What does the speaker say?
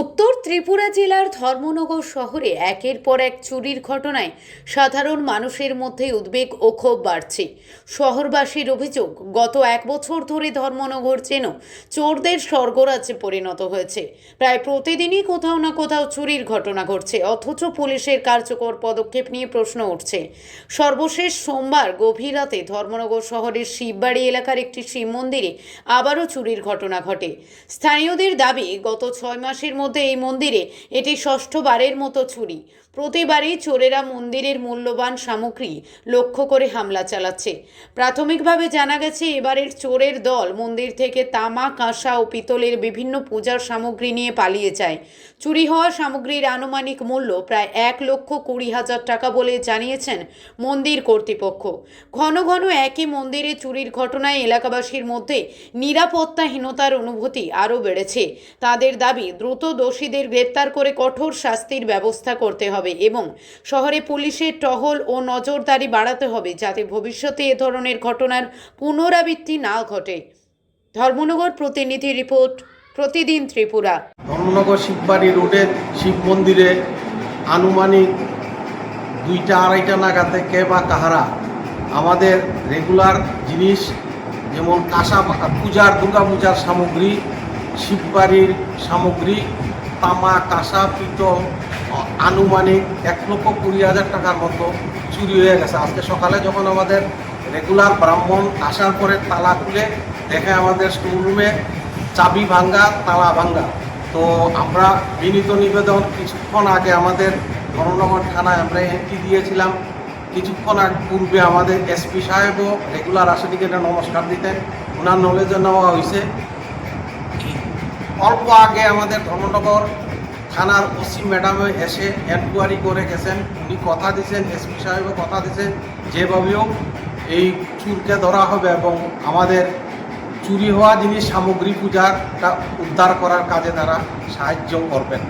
উত্তর ত্রিপুরা জেলার ধর্মনগর শহরে একের পর এক চুরির ঘটনায় সাধারণ মানুষের মধ্যে উদ্বেগ ও ক্ষোভ বাড়ছে। শহরবাসীর অভিযোগ, গত এক বছর ধরে ধর্মনগর যেন চোরদের স্বর্গরাজ্যে পরিণত হয়েছে। প্রায় প্রতিদিনই কোথাও না কোথাও চুরির ঘটনা ঘটছে, অথচ পুলিশের কার্যকর পদক্ষেপ নিয়ে প্রশ্ন উঠছে। সর্বশেষ সোমবার গভীর রাতে ধর্মনগর শহরের শিববাড়ি এলাকার একটি শিব মন্দিরে আবারও চুরির ঘটনা ঘটে। স্থানীয়দের দাবি, গত 6 মাসের মধ্যে এই মন্দিরে এটি ষষ্ঠবারের মতো চুরি। প্রতিবারই চোরেরা মন্দিরের মূল্যবান সামগ্রী লক্ষ্য করে হামলা চালাচ্ছে। প্রাথমিকভাবে জানা গেছে, এবারের চোরের দল মন্দির থেকে তামা, কাঁসা ও পিতলের বিভিন্ন পূজার সামগ্রী নিয়ে পালিয়ে যায়। চুরি হওয়া সামগ্রীর আনুমানিক মূল্য প্রায় 1,20,000 টাকা বলে জানিয়েছেন মন্দির কর্তৃপক্ষ। ঘন ঘন একই মন্দিরে চুরির ঘটনায় এলাকাবাসীর মধ্যে নিরাপত্তাহীনতার অনুভূতি আরও বেড়েছে। তাদের দাবি, দ্রুত দোষীদের গ্রেপ্তার করে কঠোর শাস্তির ব্যবস্থা করতে হবে এবং শহরে পুলিশের টহল ও নজরদারি বাড়াতে হবে, যাতে ভবিষ্যতে এ ধরনের ঘটনার পুনরাবৃত্তি না ঘটে। ধর্মনগর প্রতিনিধি রিপোর্ট, প্রতিদিন ত্রিপুরা। ধর্মনগর শিববাড়ি রোডের শিব মন্দিরে আনুমানিক 2টা-2:30 নাগাদ কে বা কাহারা আমাদের রেগুলার জিনিস যেমন কাঁসা দুর্গা পূজার সামগ্রী, শিববাড়ির সামগ্রী, তামা, কাঁসা, পিতল আনুমানিক 1,20,000 টাকার মতো চুরি হয়ে গেছে। আজকে সকালে যখন আমাদের রেগুলার ব্রাহ্মণ আসার পরে তালা খুলে দেখে আমাদের স্টোররুমে চাবি ভাঙ্গা, তালা ভাঙ্গা। তো আমরা বিনীত নিবেদন, কিছুক্ষণ আগে আমাদের ধর্মনগর থানায় আমরা এন্ট্রি দিয়েছিলাম। কিছুক্ষণ পূর্বে আমাদের এসপি সাহেবও রেগুলার আসেদিকে নমস্কার দিতেন, ওনার নলেজে নেওয়া হয়েছে। অল্প আগে আমাদের ধর্মনগর থানার ওসি ম্যাডামে এসে এনকোয়ারি করে গেছেন। উনি কথা দিয়েছেন, এসপি সাহেবও কথা দিয়েছেন, যেভাবেও এই চুরকে ধরা হবে এবং আমাদের চুরি হওয়া জিনিস সামগ্রী পূজারটা উদ্ধার করার কাজে তারা সাহায্য করবেন।